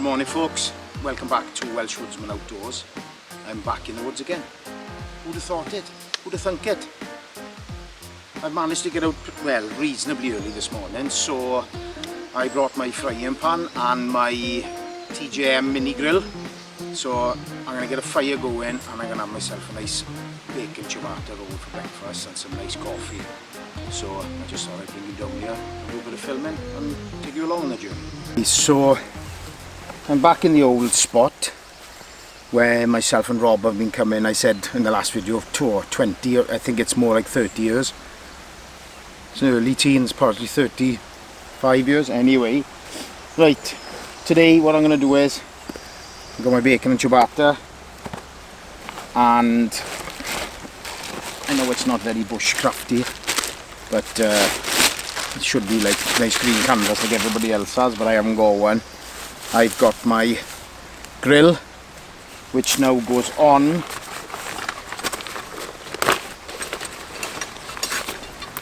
morning folks, welcome back to Welsh Woodsman Outdoors. I'm back in the woods again. Who'd have thought it? Who'd have thunk it? I've managed to get out, well, reasonably early this morning, so I brought my frying pan and my TJM mini grill. So I'm going to get a fire going and I'm going to have myself a nice bacon ciabatta roll for breakfast and some nice coffee. So I just thought I'd bring you down here and do a bit of filming and take you along on the journey. So I'm back in the old spot where myself and Rob have been coming. I said in the last video, 20, I think it's more like 30 years. It's an early teens, probably 35 years anyway. Right, today what I'm going to do is I've got my bacon and ciabatta, and I know it's not very bushcrafty, but it should be like nice green canvas like everybody else has, but I haven't got one. I've got my grill, which now goes on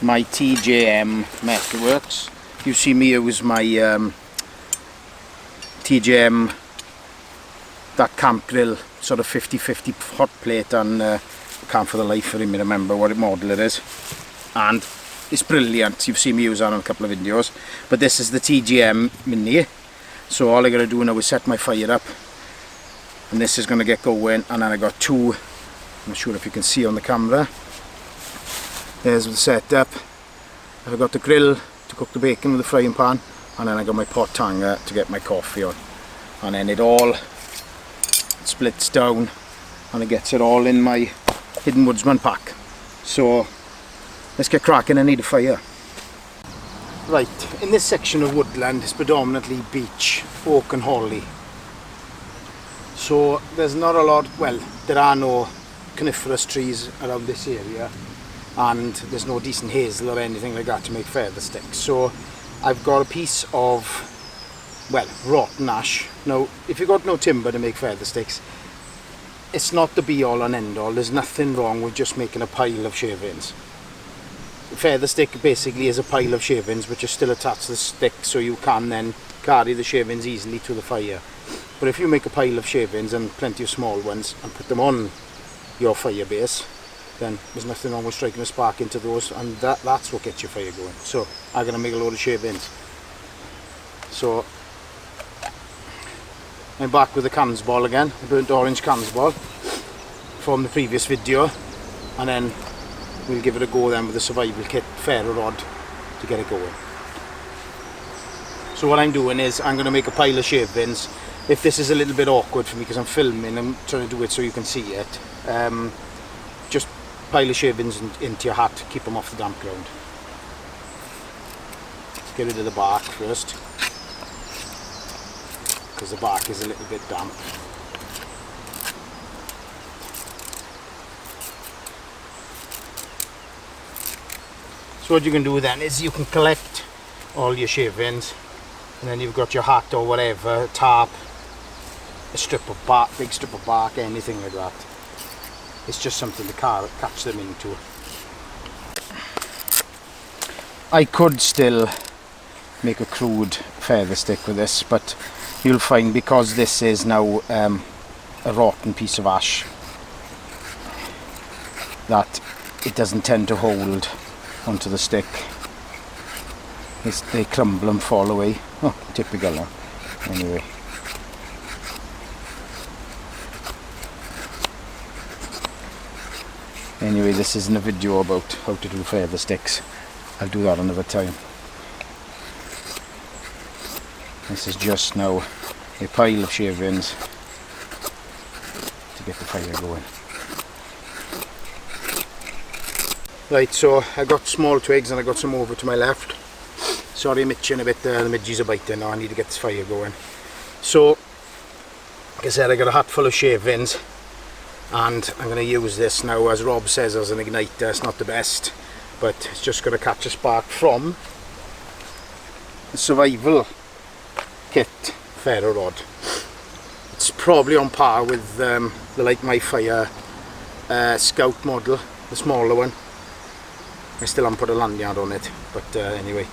my TJM Metalworks. You see me use my TJM, that camp grill, sort of 50-50 hot plate, and I can't for the life of me remember what model it is, and it's brilliant. You've seen me use it on a couple of videos, but this is the TJM Mini. So all I got to do now is set my fire up, and this is going to get going. And then I got two, I'm not sure if you can see on the camera, there's the setup. I've got the grill to cook the bacon with the frying pan, and then I got my pot tanger to get my coffee on, and then it all splits down and it gets it all in my Hidden Woodsman pack. So let's get cracking. I need a fire. Right, in this section of woodland it's predominantly beech, oak and holly. So there's not a lot, well, there are no coniferous trees around this area, and there's no decent hazel or anything like that to make feather sticks. So I've got a piece of, well, rotten ash. Now, if you've got no timber to make feather sticks, it's not the be all and end all. There's nothing wrong with just making a pile of shavings. The feather stick basically is a pile of shavings which are still attached to the stick, so you can then carry the shavings easily to the fire. But if you make a pile of shavings and plenty of small ones and put them on your fire base, then there's nothing wrong with striking a spark into those, and that's what gets your fire going. So I'm going to make a load of shavings. So I'm back with the cans ball again, the burnt orange cans ball from the previous video, and then we'll give it a go then with the survival kit ferro rod to get it going. So what I'm doing is I'm going to make a pile of shavings. If this is a little bit awkward for me because I'm filming, I'm trying to do it so you can see it, just pile of shavings into your hat, keep them off the damp ground. Let's get rid of the bark first, because the bark is a little bit damp. So what you can do then is you can collect all your shavings, and then you've got your hat or whatever, tarp, a strip of bark, big strip of bark, anything like that. It's just something to catch them into. I could still make a crude feather stick with this, but you'll find because this is now a rotten piece of ash, that it doesn't tend to hold onto the stick. They crumble and fall away. Oh, typical, huh? Anyway. Anyway, this isn't a video about how to do feather sticks. I'll do that another time. This is just now a pile of shavings to get the fire going. Right, so I got small twigs and I got some over to my left. Sorry I'm itching a bit there, the midges are biting now, I need to get this fire going. So, like I said, I got a hat full of shavings, and I'm going to use this now, as Rob says, as an igniter. It's not the best, but it's just going to catch a spark from the survival kit ferro rod. It's probably on par with the Light My Fire Scout model, the smaller one. I still haven't put a lanyard on it, but anyway,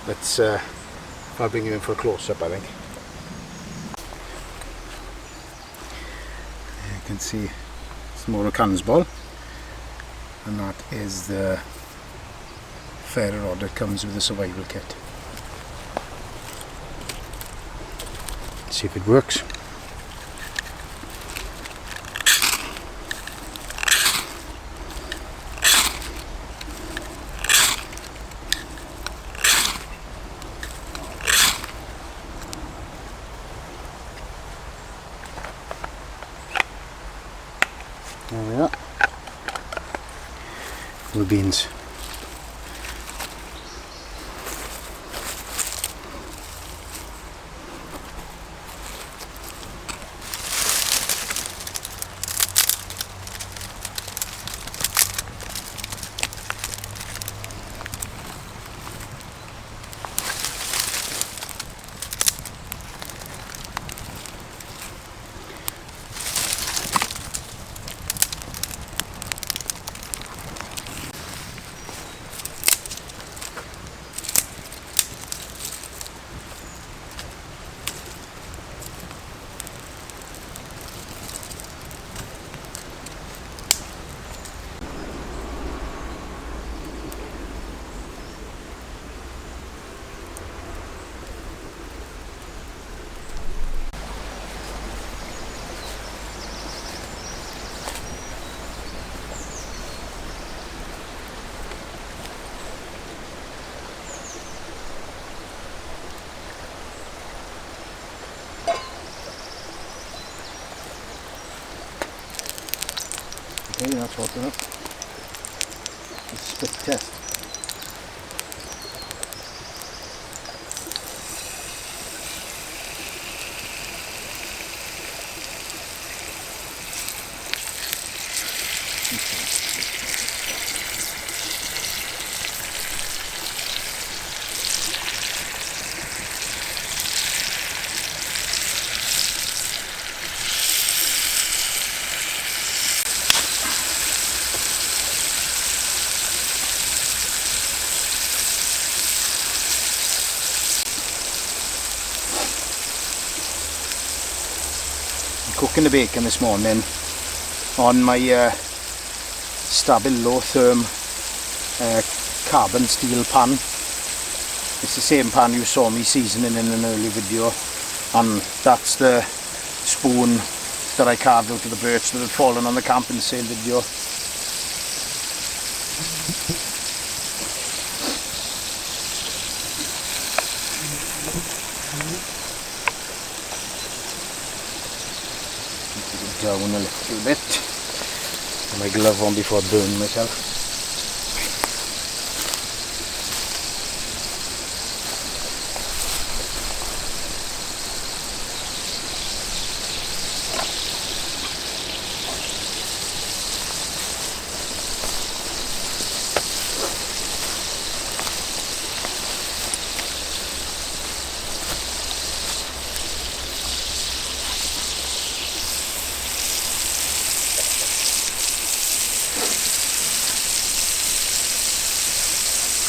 let's I'll bring you in for a close-up, I think. can see some more cans ball, and that is the ferro rod that comes with the survival kit. Let's see if it works. There we are. All the beans. Okay, that's hot enough. Let's spit test. Cooking the bacon this morning on my Stabilo Therm carbon steel pan. It's the same pan you saw me seasoning in an early video, and that's the spoon that I carved out of the birch that had fallen on the camping sale video. Down a little bit. Put my glove on before I burn myself.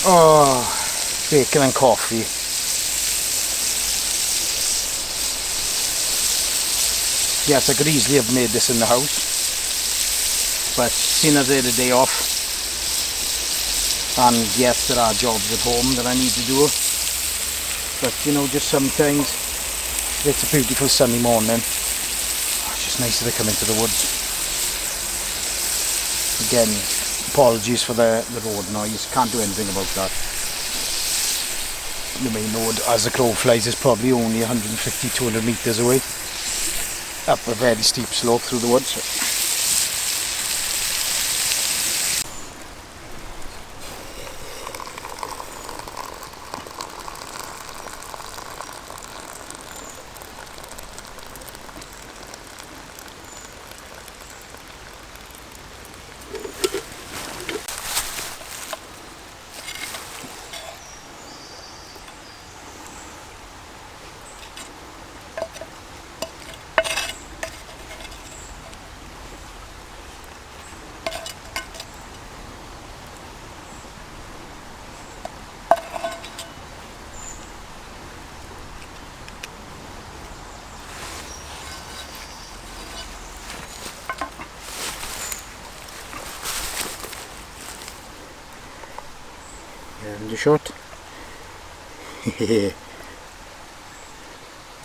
Oh, bacon and coffee. Yes, I could easily have made this in the house, but seeing as I had a day off, and yes, there are jobs at home that I need to do, but you know, just sometimes it's a beautiful sunny morning. Oh, it's just nice to come into the woods. Again, apologies for the road noise, can't do anything about that. The main road, as the crow flies, is probably only 150-200 metres away, up a very steep slope through the woods. And the shot.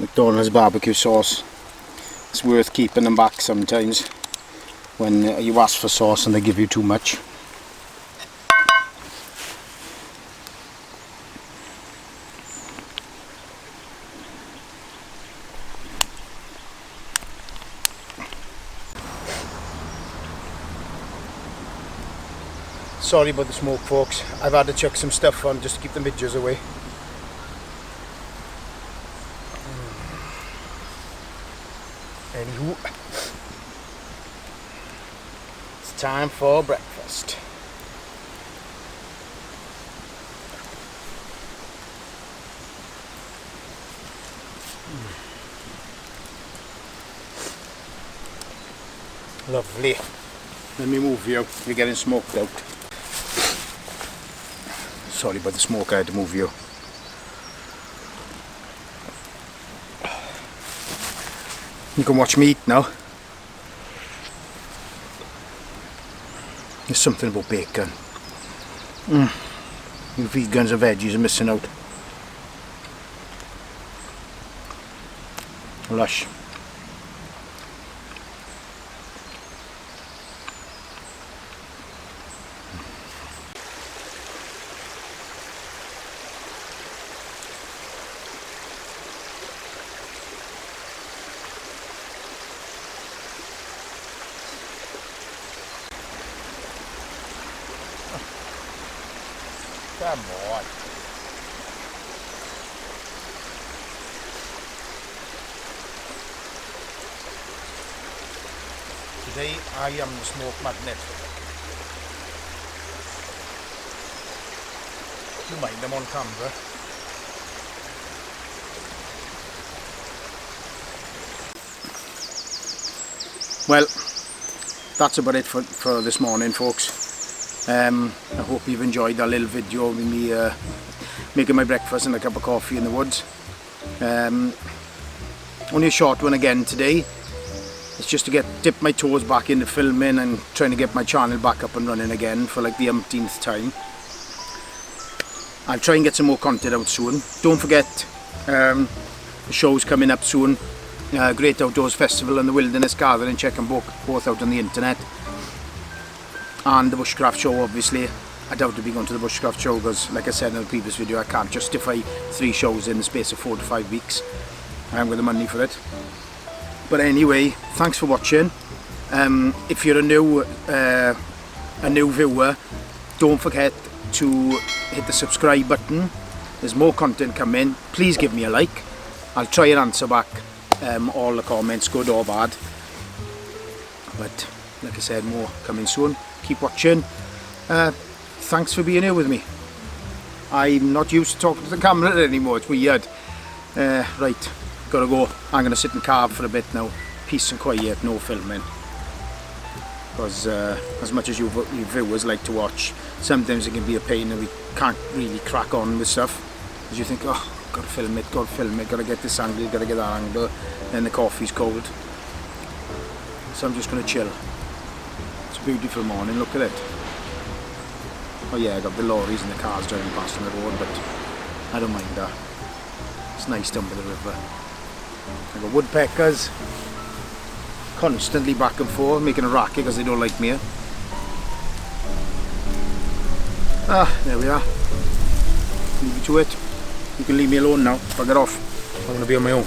McDonald's barbecue sauce. It's worth keeping them back sometimes when you ask for sauce and they give you too much. Sorry about the smoke, folks. I've had to chuck some stuff on just to keep the midges away. Anywho, it's time for breakfast. Lovely. Let me move you. You're getting smoked out. Sorry about the smoke, I had to move you. You can watch me eat now. There's something about bacon. You vegans and veggies are missing out. Lush. Come on. Today I am the smoke magnet. You mind them on camera. Well, that's about it for this morning, folks. I hope you've enjoyed that little video with me making my breakfast and a cup of coffee in the woods. Only a short one again today. It's just to dip my toes back into filming and trying to get my channel back up and running again for like the umpteenth time. I'll try and get some more content out soon. Don't forget the show's coming up soon. Great Outdoors Festival and the Wilderness Gathering. Check them both out on the internet. And the Bushcraft Show, obviously. I doubt to be going to the Bushcraft Show because, like I said in the previous video, I can't justify 3 shows in the space of 4 to 5 weeks. I haven't got the money for it. But anyway, thanks for watching. If you're a new viewer, don't forget to hit the subscribe button. There's more content coming. Please give me a like. I'll try and answer back all the comments, good or bad. But like I said, more coming soon. Keep watching. Thanks for being here with me. I'm not used to talking to the camera anymore, it's weird. Right, gotta go. I'm gonna sit and carve for a bit now. Peace and quiet, no filming. Because as much as you viewers like to watch, sometimes it can be a pain and we can't really crack on with stuff. Because you think, oh, gotta film it, gotta get this angle, gotta get that angle, and the coffee's cold. So I'm just gonna chill. It's a beautiful morning, look at it. Oh yeah, I got the lorries and the cars driving past on the road, but I don't mind that. It's nice down by the river. I got woodpeckers constantly back and forth, making a racket because they don't like me here. There we are. Leave you to it. You can leave me alone now. Bugger off. I'm going to be on my own.